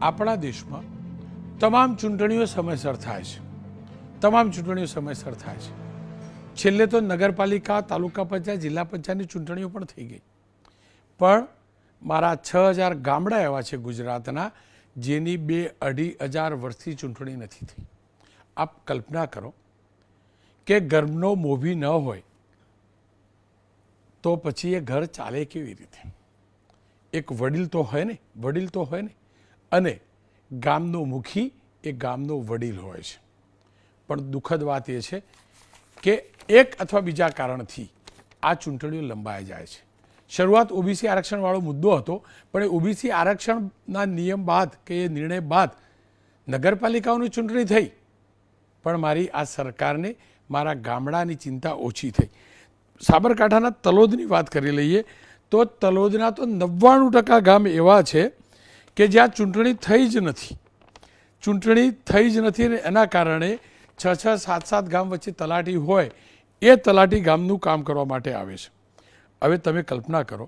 આપણા દેશમાં તમામ ચૂંટણીઓ સમયસર થાય છે. તમામ ચૂંટણીઓ સમયસર થાય છે. છેલ્લે તો નગરપાલિકા, તાલુકા પંચાયત, જિલ્લા પંચાયતની ચૂંટણીઓ પણ થઈ ગઈ. પણ મારા 6000 ગામડા એવા છે ગુજરાતના જેની 2-2.5 વર્ષથી ચૂંટણી નથી થઈ. આપ કલ્પના કરો કે ઘરનો મોભી ન હોય તો પછી એ ઘર ચાલે કેવી રીતે? એક વડીલ તો હોય ને, અને ગામનો મુખી એ ગામનો વડીલ હોય છે. પણ દુઃખદ વાત એ છે કે એક અથવા બીજા કારણથી આ ચૂંટણીઓ લંબાઈ જાય છે. શરૂઆત ઓબીસી આરક્ષણવાળો મુદ્દો હતો, પણ એ ઓબીસી આરક્ષણના નિયમ બાદ કે એ નિર્ણય બાદ નગરપાલિકાઓની ચૂંટણી થઈ. પણ મારી આ સરકારને મારા ગામડાની ચિંતા ઓછી થઈ. સાબરકાંઠાના તલોદની વાત કરી લઈએ તો તલોદના તો 99% ગામ એવા છે કે જ્યાં ચૂંટણી થઈ જ નથી. અને એના કારણે 6-6, 7-7 ગામ વચ્ચે તલાટી હોય, એ તલાટી ગામનું કામ કરવા માટે આવે છે. હવે તમે કલ્પના કરો,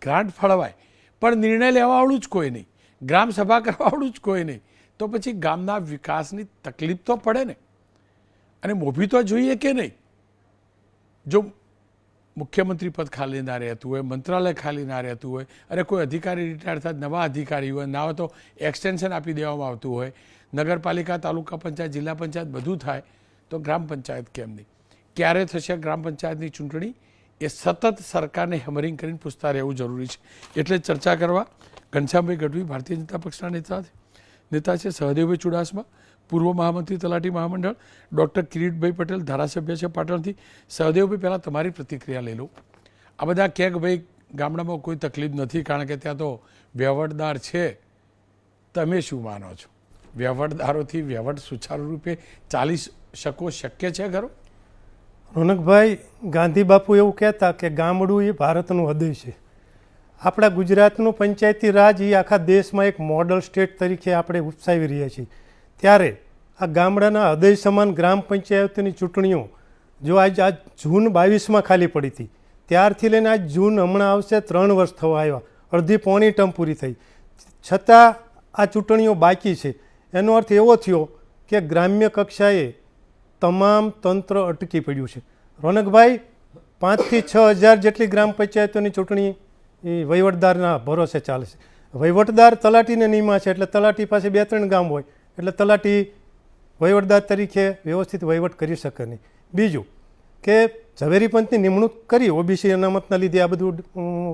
ગ્રાન્ટ ફળવાય પણ નિર્ણય લેવાવાળું જ કોઈ નહીં, ગ્રામ સભા કરવાવાળું જ કોઈ નહીં, તો પછી ગામના વિકાસની તકલીફ તો પડે ને. અને મોભી તો જોઈએ કે નહીં. જો મુખ્યમંત્રી પદ ખાલી ના રહેતું હોય, મંત્રાલય ખાલી ના રહેતું હોય, અને કોઈ અધિકારી રિટાયર થાય, નવા અધિકારી હોય, ના હોય તો એક્સટેન્શન આપી દેવામાં આવતું હોય, નગરપાલિકા, તાલુકા પંચાયત, જિલ્લા પંચાયત બધું થાય, તો ગ્રામ પંચાયત કેમ નહીં? ક્યારે થશે ગ્રામ પંચાયતની ચૂંટણી? એ સતત સરકારને હેમરિંગ કરીને પૂછતા રહેવું જરૂરી છે. એટલે ચર્ચા કરવા ઘનશ્યામભાઈ ગઢવી ભારતીય જનતા પક્ષના નેતા છે, સહદેવભાઈ ચુડાસમા પૂર્વ મહામંત્રી તલાટી મહામંડળ, ડૉક્ટર કિરીટભાઈ પટેલ ધારાસભ્ય છે પાટણથી. સહદેવભાઈ, પહેલાં તમારી પ્રતિક્રિયા લઈ લઉં. આ બધા કહે કે ભાઈ ગામડામાં કોઈ તકલીફ નથી કારણ કે ત્યાં તો વહીવટદાર છે. તમે શું માનો છો? વહીવટદારોથી વહીવટ સુચારુ રૂપે ચાલી શકો શક્ય છે ખરો? રોનકભાઈ, ગાંધી બાપુ એવું કહેતા કે ગામડું એ ભારતનું હૃદય છે. આપણા ગુજરાતનું પંચાયતી રાજ એ આખા દેશમાં એક મોડલ સ્ટેટ તરીકે આપણે ઉપસાવી રહ્યા છીએ. ત્યારે આ ગામડાના હૃદય સમાન ગ્રામ પંચાયતની ચૂંટણીઓ જો આજ જૂન 22માં ખાલી પડી હતી, ત્યારથી લઈને આજ જૂન હમણાં આવશે 3 વર્ષ થવા આવ્યા, અડધી પોણી ટર્મ પૂરી થઈ, છતાં આ ચૂંટણીઓ બાકી છે. એનો અર્થ એવો થયો કે ગ્રામ્ય કક્ષાએ તમામ તંત્ર અટકી પડ્યું છે. રોનકભાઈ, 5થી 6 હજાર જેટલી ગ્રામ પંચાયતોની ચૂંટણી એ વહીવટદારના ભરોસે ચાલશે. વહીવટદાર તલાટીને નિમા છે, એટલે તલાટી પાસે 2-3 ગામ હોય, એટલે તલાટી વહીવટદાર તરીકે વ્યવસ્થિત વહીવટ કરી શકે નહીં. બીજું કે ઝવેરી પંચની નિમણૂક કરી, ઓબીસી અનામતના લીધે આ બધું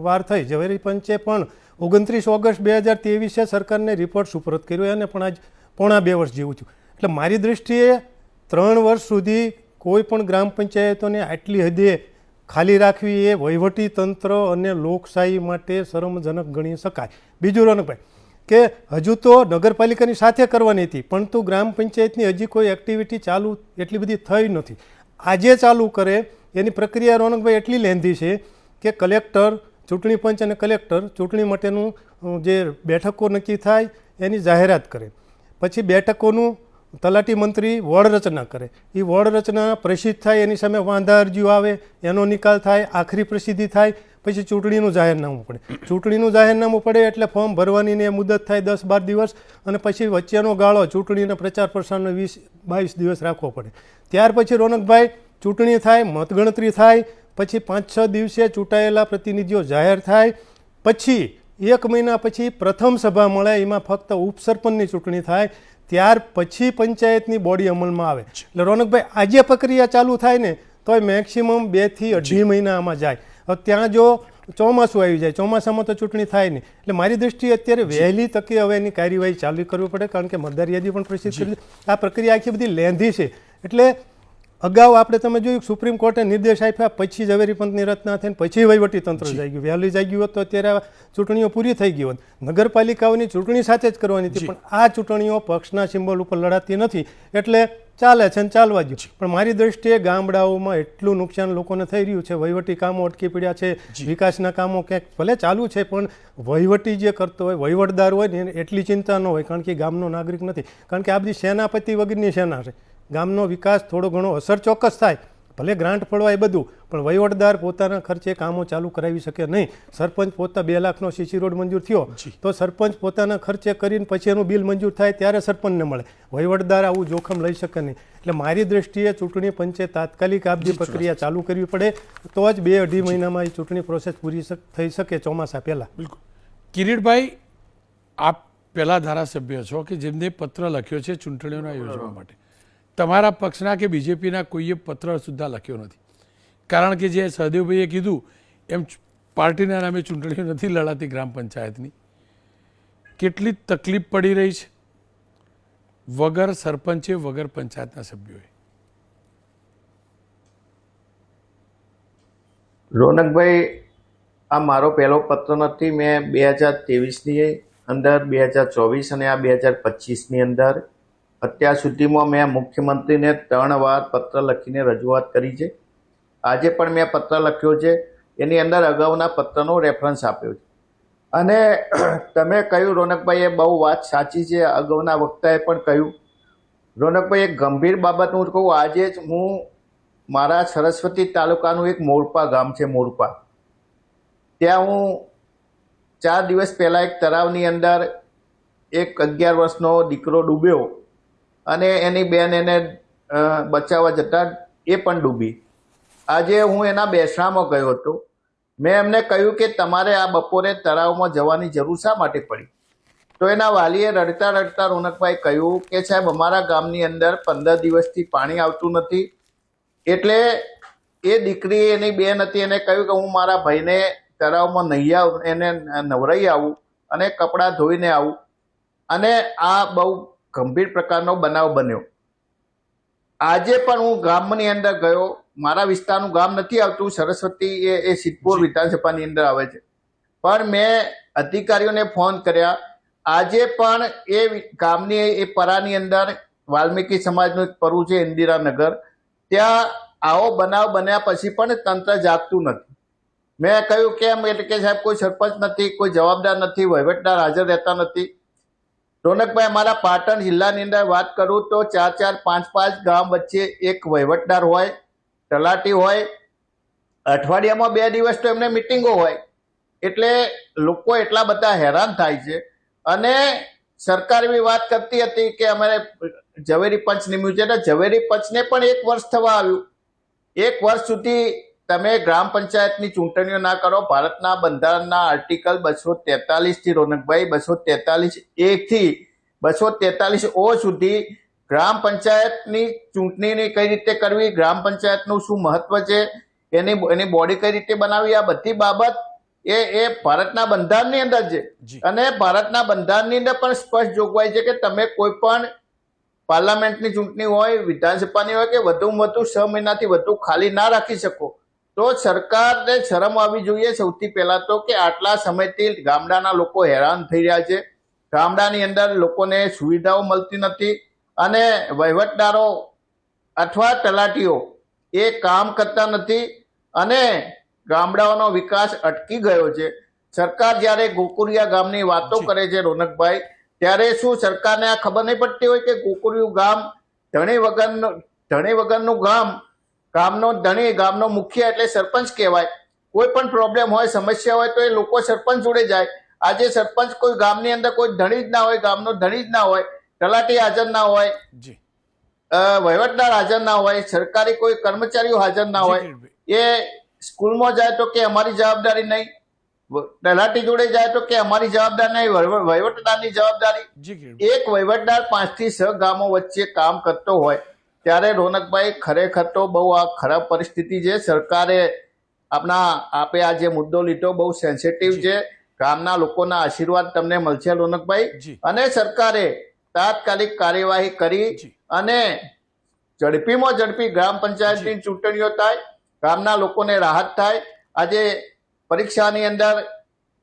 વાર થઈ. ઝવેરી પંચે પણ 29 ઓગસ્ટ 2023 સરકારને રિપોર્ટ સુપરત કર્યો, અને પણ આજ પોણા 2 વર્ષ જેવું થયું. એટલે મારી દૃષ્ટિએ 3 વર્ષ સુધી કોઈ પણ ગ્રામ પંચાયતોને આટલી હદે ખાલી રાખવી એ વહીવટી તંત્ર અને લોકશાહી માટે શરમજનક ગણી શકાય. બીજું રોનકભાઈ, કે હજુ તો નગરપાલિકાની સાથે કરવાની હતી, પરંતુ ગ્રામ પંચાયતની હજી કોઈ એક્ટિવિટી ચાલુ એટલી બધી થઈ નથી. આજે ચાલુ કરે એની પ્રક્રિયા રોનકભાઈ એટલી લેન્ધી છે કે કલેક્ટર, ચૂંટણી પંચ અને કલેક્ટર ચૂંટણી માટેનું જે બેઠકો નક્કી થાય એની જાહેરાત કરે, પછી બેઠકોનું તલાટી મંત્રી વોર્ડ રચના કરે, એ વોર્ડ રચના પ્રસિદ્ધ થાય, એની સામે વાંધા અરજીઓ આવે, એનો નિકાલ થાય, આખરી પ્રસિદ્ધિ થાય, પછી ચૂંટણીનું જાહેરનામું પડે. ચૂંટણીનું જાહેરનામું પડે એટલે ફોર્મ ભરવાની મુદત થાય 10-12 દિવસ, અને પછી વચ્ચેનો ગાળો ચૂંટણીના પ્રચાર પ્રસારનો 20-22 દિવસ રાખવો પડે. ત્યાર પછી રોનકભાઈ ચૂંટણી થાય, મતગણતરી થાય, પછી 5-6 દિવસે ચૂંટાયેલા પ્રતિનિધિઓ જાહેર થાય, પછી 1 મહિના પછી પ્રથમ સભા મળે, એમાં ફક્ત ઉપસરપંચની ચૂંટણી થાય, ત્યાર પછી પંચાયતની બોડી અમલમાં આવે. એટલે રોનકભાઈ, આજે પ્રક્રિયા ચાલુ થાય ને તોય મેક્સિમમ 2 થી 2.5 મહિના આમાં જાય. હવે ત્યાં જો ચોમાસું આવી જાય, ચોમાસામાં તો ચૂંટણી થાય નહીં. એટલે મારી દૃષ્ટિએ અત્યારે વહેલી તકે હવે એની કાર્યવાહી ચાલુ કરવી પડે, કારણ કે મતદાર યાદી પણ પ્રસિદ્ધ કરી. આ પ્રક્રિયા આખી બધી લેન્ધી છે. એટલે અગાઉ આપણે તમે જોયું સુપ્રીમ કોર્ટે નિર્દેશ આપ્યા, પછી ઝવેરી પંચની રચના થઈને પછી વહીવટી તંત્ર જાગ્યું. વહેલી જાગ્યું હોત તો અત્યારે ચૂંટણીઓ પૂરી થઈ ગઈ હોત. નગરપાલિકાઓની ચૂંટણી સાથે જ કરવાની હતી, પણ આ ચૂંટણીઓ પક્ષના સિમ્બોલ ઉપર લડાતી નથી, એટલે ચાલે છે અને ચાલવા દો. પણ મારી દૃષ્ટિએ ગામડાઓમાં એટલું નુકસાન લોકોને થઈ રહ્યું છે, વહીવટી કામો અટકી પડ્યા છે, વિકાસના કામો ક્યાંક ભલે ચાલુ છે, પણ વહીવટી જે કરતો હોય, વહીવટદાર હોય ને એટલી ચિંતા ન હોય, કારણ કે ગામનો નાગરિક નથી. કારણ કે આ બધી સેનાપતિ વગરની સેના છે. ગામનો વિકાસ થોડો ઘણો અસર ચોક્કસ થાય, ભલે ગ્રાન્ટ ફળવાય બધું, પણ વહીવટદાર પોતાના ખર્ચે કામો ચાલુ કરાવી શકે નહીં. સરપંચ પોતા 2 લાખનો સીસી રોડ મંજૂર થયો તો સરપંચ પોતાના ખર્ચે કરીને પછી એનું બિલ મંજૂર થાય ત્યારે સરપંચને મળે. વહીવટદાર આવું જોખમ લઈ શકે નહીં. એટલે મારી દ્રષ્ટિએ ચૂંટણી પંચે તાત્કાલિક આ બધી પ્રક્રિયા ચાલુ કરવી પડે, તો જ 2-2.5 મહિનામાં એ ચૂંટણી પ્રોસેસ પૂરી થઈ શકે ચોમાસા પહેલાં. બિલકુલ. કિરીટભાઈ, આપ પહેલા ધારાસભ્ય છો કે જેમને પત્ર લખ્યો છે ચૂંટણીઓના યોજવા માટે. તમારા પક્ષના કે બીજેપીના કોઈએ પત્ર સુદ્ધા લખ્યો નથી, કારણ કે જે સહદેવભાઈએ કીધું એમ પાર્ટીના નામે ચૂંટણીઓ નથી લડાતી ગ્રામ પંચાયતની. કેટલી તકલીફ પડી રહી છે વગર સરપંચે, વગર પંચાયતના સભ્યોએ. રોનકભાઈ, આ મારો પહેલો પત્ર નથી. મેં 2023ની અંદર, 2024 અને આ 2025ની અંદર અત્યાર સુધીમાં મેં મુખ્યમંત્રીને 3 વાર પત્ર લખીને રજૂઆત કરી છે. આજે પણ મેં પત્ર લખ્યો છે. એની અંદર અગાઉના પત્રનો રેફરન્સ આપ્યો છે. અને તમે કહ્યું રોનકભાઈ, એ બહુ વાત સાચી છે. અગાઉના વક્તાએ પણ કહ્યું. રોનકભાઈ, એક ગંભીર બાબત હું કહું. આજે જ હું મારા સરસ્વતી તાલુકાનું એક મોરપા ગામ છે, મોરપા, ત્યાં હું 4 દિવસ પહેલાં એક તળાવની અંદર એક 11 વર્ષનો દીકરો ડૂબ્યો અને એની બેન એને બચાવવા જતાં એ પણ ડૂબી. આજે હું એના બેસણામાં ગયો હતો. મેં એમને કહ્યું કે તમારે આ બપોરે તળાવમાં જવાની જરૂર શા માટે પડી? તો એના વાલીએ રડતા રડતા રોનકભાઈ કહ્યું કે સાહેબ, અમારા ગામની અંદર 15 દિવસથી પાણી આવતું નથી. એટલે એ દીકરી, એની બેન હતી, એને કહ્યું કે હું મારા ભાઈને તળાવમાં નહીં આવું, એને નવરાઈ આવું અને કપડાં ધોઈને આવું. અને આ બહુ ગંભીર પ્રકારનો બનાવ બન્યો. આજે પણ હું ગામની અંદર ગયો. મારા વિસ્તારનું ગામ નથી આવતું, સરસ્વતી એ સિદ્ધપુર વિધાનસભાની અંદર આવે છે. પણ મેં અધિકારીઓને ફોન કર્યા. આજે પણ એ ગામની એ પરાની અંદર વાલ્મીકી સમાજનું એક પરુ છે, ઇન્દિરાનગર, ત્યાં આવો બનાવ બન્યા પછી પણ તંત્ર જાગતું નથી. મેં કહ્યું કેમ? એટલે કે સાહેબ, કોઈ સરપંચ નથી, કોઈ જવાબદાર નથી, વહીવટદાર હાજર રહેતા નથી. રોનકભાઈ, અમારા પાટણ જિલ્લાની અંદર વાત કરું તો 4-4, 5-5 ગામ વચ્ચે એક વહીવટદાર હોય, તલાટી હોય. અઠવાડિયામાં 2 દિવસ તો એમને મિટિંગો હોય. એટલે લોકો એટલા બધા હેરાન થાય છે. અને સરકાર એવી વાત કરતી હતી કે અમારે ઝવેરી પંચ નિમ્યું છે. એટલે ઝવેરી પંચને પણ 1 વર્ષ થવા આવ્યું. 1 વર્ષ સુધી તમે ગ્રામ પંચાયતની ચૂંટણીઓ ના કરો. ભારતના બંધારણના આર્ટિકલ 243 થી રોનકભાઈ, 243A થી 243O સુધી ગ્રામ પંચાયતની ચૂંટણીની કઈ રીતે કરવી, ગ્રામ પંચાયતનું શું મહત્વ છે, એની બોડી કઈ રીતે બનાવવી, આ બધી બાબત એ ભારતના બંધારણની અંદર છે. અને ભારતના બંધારણની અંદર પણ સ્પષ્ટ જોગવાઈ છે કે તમે કોઈ પણ પાર્લામેન્ટની ચૂંટણી હોય, વિધાનસભાની હોય, કે વધુમાં વધુ 6 મહિનાથી વધુ ખાલી ના રાખી શકો. તો સરકારને શરમ આવવી જોઈએ સૌથી પહેલાં તો, કે આટલા સમયથી ગામડાના લોકો હેરાન થઈ રહ્યા છે. ગામડાની અંદર લોકોને સુવિધાઓ મળતી નથી અને વહીવટદારો અથવા તલાટીઓ એ કામ કરતા નથી અને ગામડાઓનો વિકાસ અટકી ગયો છે. સરકાર જ્યારે ગોકુળિયા ગામની વાતો કરે છે રોનકભાઈ, ત્યારે શું સરકારને આ ખબર નહીં પડતી હોય કે ગોકુળિયું ગામ ધણી વગરનું ગામ, ગામનો ધણી, ગામનો મુખ્ય એટલે સરપંચ કહેવાય. કોઈ પણ પ્રોબ્લેમ હોય, સમસ્યા હોય તો એ લોકો સરપંચ જોડે જાય. આજે સરપંચ કોઈ ગામની અંદર કોઈ ધણી જ ના હોય, ગામનો ધણી જ ના હોય, તલાટી હાજર ના હોય, વહીવટદાર હાજર ના હોય, સરકારી કોઈ કર્મચારીઓ હાજર ના હોય. એ સ્કૂલમાં જાય તો કે અમારી જવાબદારી નહીં, તલાટી જોડે જાય તો કે અમારી જવાબદારી નહીં, વહીવટદારની જવાબદારી. એક વહીવટદાર 5 થી 6 ગામો વચ્ચે કામ કરતો હોય ત્યારે રોનકભાઈ, ખરેખર તો બહુ આ ખરાબ પરિસ્થિતિ છે. સરકારે આપે આ જે મુદ્દો લીધો બહુ સેન્સિટિવ છે. ગામના લોકોના આશીર્વાદ તમને મળશે રોનકભાઈ. અને સરકારે તાત્કાલિક કાર્યવાહી કરી અને ઝડપીમાં ઝડપી ગ્રામ પંચાયતની ચૂંટણીઓ થાય, ગામના લોકોને રાહત થાય. આજે પરીક્ષાની અંદર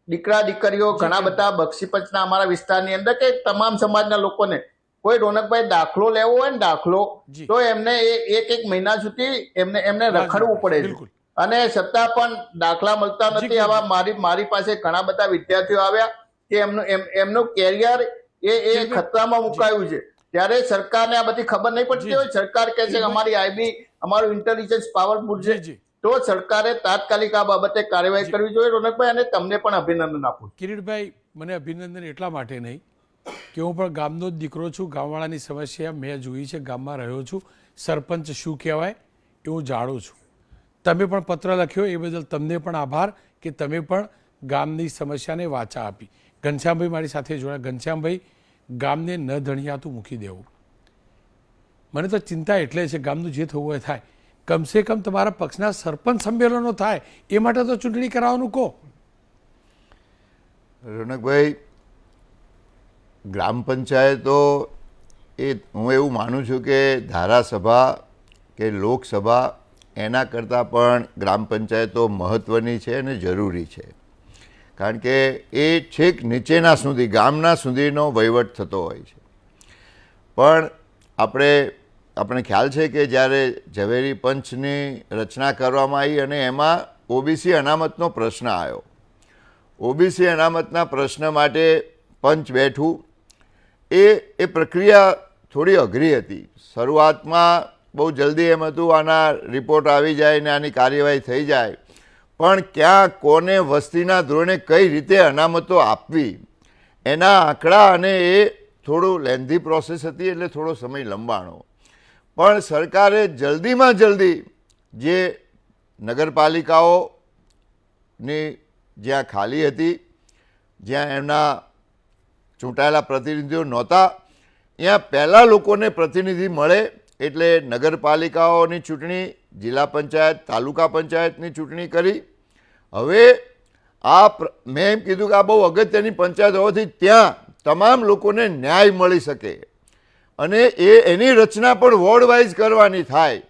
દીકરા દીકરીઓ ઘણા બધા બક્ષીપંચના અમારા વિસ્તારની અંદર કે તમામ સમાજના લોકોને કોઈ રોનકભાઈ દાખલો લેવો હોય ને, દાખલો, તો એમને 1 મહિના સુધી એમને રખડવું પડે છે અને છતાં પણ દાખલા મળતા નથી. આવા મારી પાસે ઘણા બધા વિદ્યાર્થીઓ આવ્યા કે એમનું કેરિયર ખતરામાં મુકાયું છે. ત્યારે સરકારને આ બધી ખબર નહીં પડતી હોય. સરકાર કહે છે કે અમારી આઈબી અમારું ઇન્ટેલિજન્સ પાવરફુલ છે. જી, જી. તો સરકારે તાત્કાલિક આ બાબતે કાર્યવાહી કરવી જોઈએ રોનકભાઈ, અને તમને પણ અભિનંદન આપું. કિરીટભાઈ, મને અભિનંદન એટલા માટે નહીં કે હું પણ ગામનો જ દીકરો છું. ગામવાળાની સમસ્યા મેં જોઈ છે, ગામમાં રહ્યો છું. સરપંચ શું કહેવાય એ હું જાણું છું. તમે પણ પત્ર લખ્યો એ બદલ તમને પણ આભાર કે તમે પણ ગામની સમસ્યાને વાચા આપી. ઘનશ્યામભાઈ મારી સાથે જોડાયા. ઘનશ્યામભાઈ, ગામને ન ધણિયાતું મૂકી દેવું. મને તો ચિંતા એટલે છે, ગામનું જે થવું હોય થાય. કમસે કમ તમારા પક્ષના સરપંચ સંમેલનો થાય એ માટે તો ચૂંટણી કરાવવાનું કહો. રોનકભાઈ, ગ્રામ પંચાયતો એ હું એવું માનું છું કે ધારાસભા કે લોકસભા એના કરતાં પણ ગ્રામ પંચાયતો મહત્ત્વની છે અને જરૂરી છે. કારણ કે એ છેક નીચેના સુધી, ગામના સુધીનો વહીવટ થતો હોય છે. પણ આપણે ખ્યાલ છે કે જ્યારે ઝવેરી પંચની રચના કરવામાં આવી અને એમાં ઓબીસી અનામતનો પ્રશ્ન આવ્યો. ઓબીસી અનામતના પ્રશ્ન માટે પંચ બેઠું. એ પ્રક્રિયા થોડી અઘરી હતી. શરૂઆતમાં બહુ જલ્દી એમ હતું આના રિપોર્ટ આવી જાય ને આની કાર્યવાહી થઈ જાય, પણ ક્યાં કોને વસ્તીના ધોરણે કઈ રીતે અનામતો આપવી એના આંકડા, અને એ થોડું લેન્ધી પ્રોસેસ હતી એટલે થોડો સમય લંબાણો. પણ સરકારે જલ્દીમાં જલ્દી જે નગરપાલિકાઓની જ્યાં ખાલી હતી, જ્યાં એમના ચૂંટાયેલા પ્રતિનિધિઓ નહોતા, ત્યાં પહેલાં લોકોને પ્રતિનિધિ મળે એટલે નગરપાલિકાઓની ચૂંટણી, જિલ્લા પંચાયત, તાલુકા પંચાયતની ચૂંટણી કરી. હવે મેં એમ કીધું કે આ બહુ અગત્યની પંચાયત હોવાથી ત્યાં તમામ લોકોને ન્યાય મળી શકે અને એની રચના પણ વોર્ડ વાઇઝ કરવાની થાય.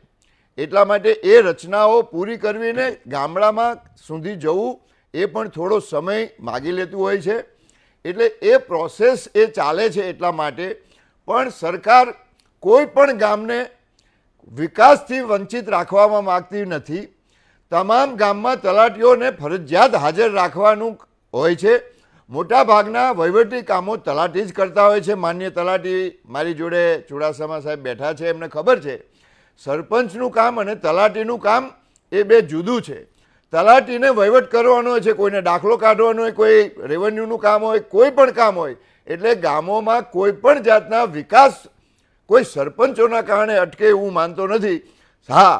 એટલા માટે એ રચનાઓ પૂરી કરવીને ગામડામાં સુધી જવું એ પણ થોડો સમય માગી લેતું હોય છે. એટલે એ પ્રોસેસ એ ચાલે છે. એટલા માટે પણ સરકાર કોઈ પણ ગામને વિકાસથી વંચિત રાખવામાં માગતી નથી. તમામ ગામમાં તલાટીઓને ફરજિયાત હાજર રાખવાનું હોય છે. મોટાભાગના વહીવટી કામો તલાટી જ કરતા હોય છે. માન્ય તલાટી મારી જોડે ચુડાસમા સાહેબ બેઠા છે, એમને ખબર છે. સરપંચનું કામ અને તલાટીનું કામ એ બે જુદું છે. તલાટીને વહીવટ કરવાનો હોય છે, કોઈને દાખલો કાઢવાનો હોય, કોઈ રેવન્યુનું કામ હોય, કોઈ પણ કામ હોય. એટલે ગામોમાં કોઈ પણ જાતના વિકાસ કોઈ સરપંચોના કારણે અટકે એવું માનતો નથી. હા,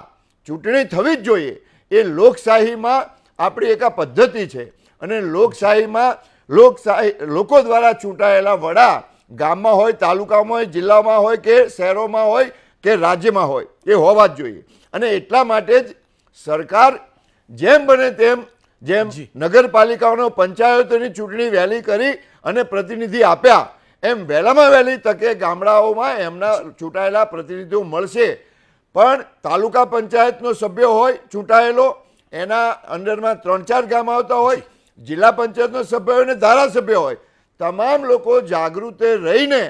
ચૂંટણી થવી જ જોઈએ. એ લોકશાહીમાં આપણી એક આ પદ્ધતિ છે અને લોકશાહીમાં લોકો દ્વારા ચૂંટાયેલા વડા ગામમાં હોય, તાલુકામાં હોય, જિલ્લામાં હોય કે શહેરોમાં હોય કે રાજ્યમાં હોય એ હોવા જ જોઈએ. અને એટલા માટે જ સરકાર જેમ બને તેમ નગરપાલિકાઓનો પંચાયતોની ચૂંટણી વહેલી કરી અને પ્રતિનિધિ આપ્યા એમ વહેલામાં વહેલી તકે ગામડાઓમાં એમના ચૂંટાયેલા પ્રતિનિધિઓ મળશે. પણ તાલુકા પંચાયતનો સભ્ય હોય ચૂંટાયેલો, એના અંડરમાં 3-4 ગામ આવતા હોય, જિલ્લા પંચાયતનો સભ્ય હોય ને ધારાસભ્ય હોય, તમામ લોકો જાગૃત રહીને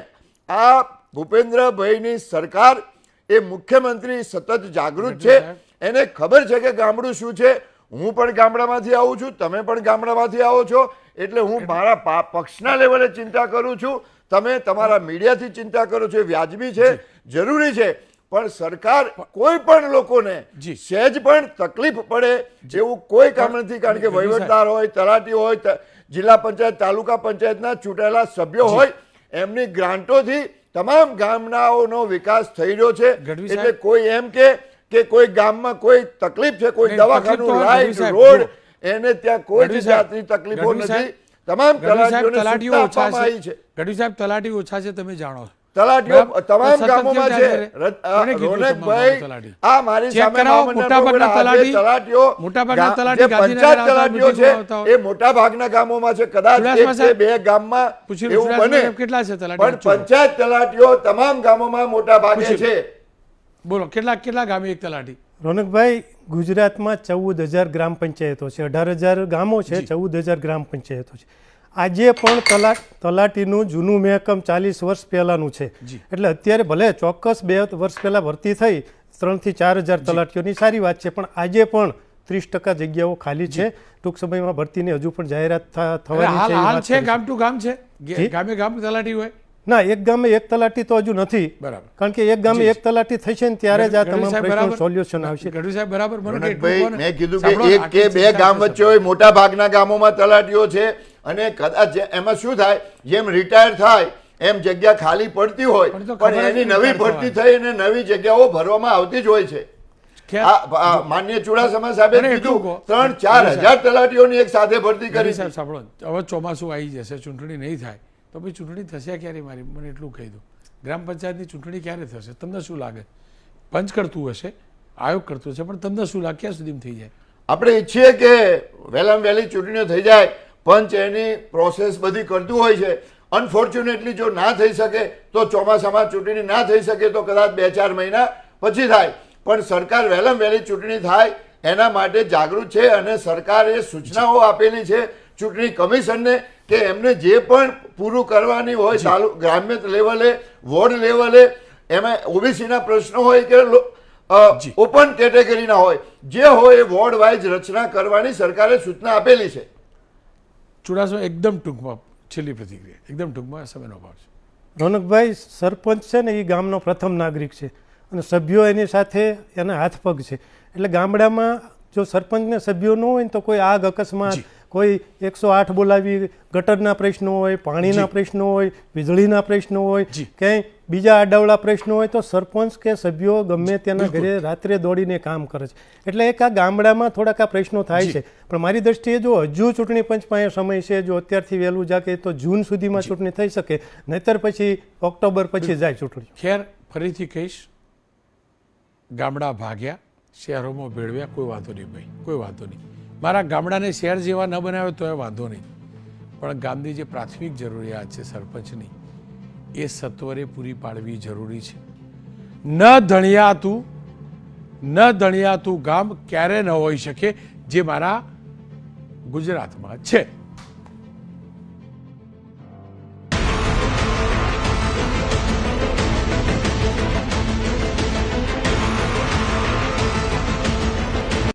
આ ભૂપેન્દ્રભાઈની સરકાર, એ મુખ્યમંત્રી સતત જાગૃત છે. એને ખબર છે કે ગામડું શું છે. હું પણ ગામડામાંથી આવું છું, તમે પણ ગામડામાંથી આવો છો. એટલે હું મારા પક્ષના લેવલે ચિંતા કરું છું, તમે તમારા મીડિયાથી ચિંતા કરો છો. વ્યાજબી છે, જરૂરી છે. પણ સરકાર કોઈ પણ લોકોને સહેજ પણ તકલીફ પડે એવું કોઈ કામ નથી. કારણ કે વહીવટદાર હોય, તલાટી હોય, જિલ્લા પંચાયત, તાલુકા પંચાયતના ચૂંટાયેલા સભ્યો હોય, એમની ગ્રાન્ટોથી તમામ ગામડાઓનો વિકાસ થઈ રહ્યો છે. એટલે કોઈ એમ કે કોઈ ગામમાં કોઈ તકલીફ છે, કોઈ દવાખાનું, લાઇટ, રોડ, એને ત્યાં કોઈ જ જાતની તકલીફો નથી. તમામ તલાટીઓ આપવામાં આવી છે. ગઢવી સાહેબ, તલાટી ઓછા છે તમે જાણો છો. તલાટીઓ તમામ ગામોમાં છે. રોનકભાઈ, આ મારી સામે મોટાભાગના તલાટીઓ છે એ મોટા ભાગના ગામોમાં છે. કદાચ 1-2 ગામમાં એવું બને, કેટલા છે તલાટી? પણ પંચાયત તલાટીઓ તમામ ગામોમાં મોટા ભાગે છે. બોલો, કેટલા ગામે એક તલાટી? રોનકભાઈ, ગુજરાતમાં 14,000 ગ્રામ પંચાયતો છે, 18,000 ગામો છે, 14,000 ગ્રામ પંચાયતો છે. આજે પણ તલાટીનું જૂનું મહેકમ 40 વર્ષ પહેલાંનું છે. એટલે અત્યારે ભલે ચોક્કસ 2 વર્ષ પહેલાં ભરતી થઈ 3,000 થી 4,000 તલાટીઓની સારી વાત છે, પણ આજે પણ 30% જગ્યાઓ ખાલી છે. ટૂંક સમયમાં ભરતીની હજુ પણ જાહેરાત થવાની છે. ગામ ટુ ગામ છે, ગામે ગામ તલાટી હોય? ના, એક ગામે એક તલાટી તો હજુ નથી, બરાબર. કારણ કે એક ગામે એક તલાટી થશે ને ત્યારે જ આ તમામ પ્રશ્નો સોલ્યુશન આવશે. ગઢવી સાહેબ બરાબર. મને રોનકભાઈ, એટલું કહો ને. મેં કીધું સાંભળો, કે એક આખી કે બે ચિંતા ગામ છે, વચ્ચે હોય, મોટા ભાગના ગામોમાં તલાટીઓ છે, અને કદાચ એમાં શું થાય, જેમ રિટાયર થાય એમ જગ્યા ખાલી પડતી હોય, પણ તો ખબર પણ જ એની નહીં નવી retire ભરતી થઈ અને નવી જગ્યાઓ ભરવામાં આવતી જ હોય છે. ખેર, આ માન્ય ચુડાસમા સાહેબે મને એટલું કીધું કહો. 3-4 હજાર તલાટીઓની એક સાથે ભરતી ગઢવી કરી સાહેબ સાંભળો, હવે ચોમાસું આવી જશે, ચૂંટણી નહીં થાય તો પછી ચૂંટણી થશે ક્યારે? મારી મને એટલું કહી દો, ગ્રામ પંચાયતની ચૂંટણી ક્યારે થશે? તમને શું લાગે? પંચ કરતું હશે, આયોગ કરતું હશે, પણ તમને શું લાગે ક્યાં સુધીમાં થઈ જાય? આપણે ઈચ્છીએ કે વહેલામાં વહેલી ચૂંટણીઓ થઈ જાય, પંચ એની પ્રોસેસ બધી કરતું હોય છે. અનફોર્ચ્યુનેટલી જો ના થઈ શકે તો ચોમાસામાં ચૂંટણી ના થઈ શકે તો કદાચ 2-4 મહિના પછી થાય, પણ સરકાર વહેલામાં વહેલી ચૂંટણી થાય એના માટે જાગૃત છે, અને સરકારે સૂચનાઓ આપેલી છે ચૂંટણી કમિશનને કે એમને જે પણ પૂરું કરવાની હોય, ગ્રામ્ય લેવલે, વોર્ડ લેવલે, એમાં ઓબીસીના પ્રશ્નો હોય કે ઓપન કેટેગરીના હોય, જે હોય એ વોર્ડ વાઇઝ રચના કરવાની સરકારે સૂચના આપેલી છે. ચુડાસમા એકદમ ટૂંકમાં છેલ્લી પ્રતિક્રિયા, એકદમ ટૂંકમાં, સમયનો અભાવ છે. રોનકભાઈ, સરપંચ છે ને એ ગામનો પ્રથમ નાગરિક છે અને સભ્યો એની સાથે એના હાથ પગ છે. એટલે ગામડામાં જો સરપંચને સભ્યો ન હોય ને તો કોઈ આગ અકસ્માત, કોઈ 108 બોલાવી, ગટરના પ્રશ્નો હોય, પાણીના પ્રશ્નો હોય, વીજળીના પ્રશ્નો હોય, ક્યાંય બીજા આડાવડા પ્રશ્નો હોય તો સરપંચ કે સભ્યો ગમે તેના ઘરે રાત્રે દોડીને કામ કરે છે. એટલે એક આ ગામડામાં થોડાક આ પ્રશ્નો થાય છે, પણ મારી દ્રષ્ટિએ જો હજુ ચૂંટણી પંચ પાસે સમય છે, જો અત્યારથી વહેલું જાગે તો જૂન સુધીમાં ચૂંટણી થઈ શકે, નહીતર પછી ઓક્ટોબર પછી જાય ચૂંટણી. ખેર, ફરીથી કહીશ, ગામડા ભાગ્યા, શહેરોમાં ભેળવ્યા, કોઈ વાંધો નહીં ભાઈ, કોઈ વાંધો નહીં. મારા ગામડાને શહેર જેવા ન બનાવે તો એ વાંધો નહીં, પણ ગામની જે પ્રાથમિક જરૂરિયાત છે સરપંચની, એ સત્વરે પૂરી પાડવી જરૂરી છે. ન ધણિયાતું ગામ ક્યારે ન હોઈ શકે, જે મારા ગુજરાતમાં છે.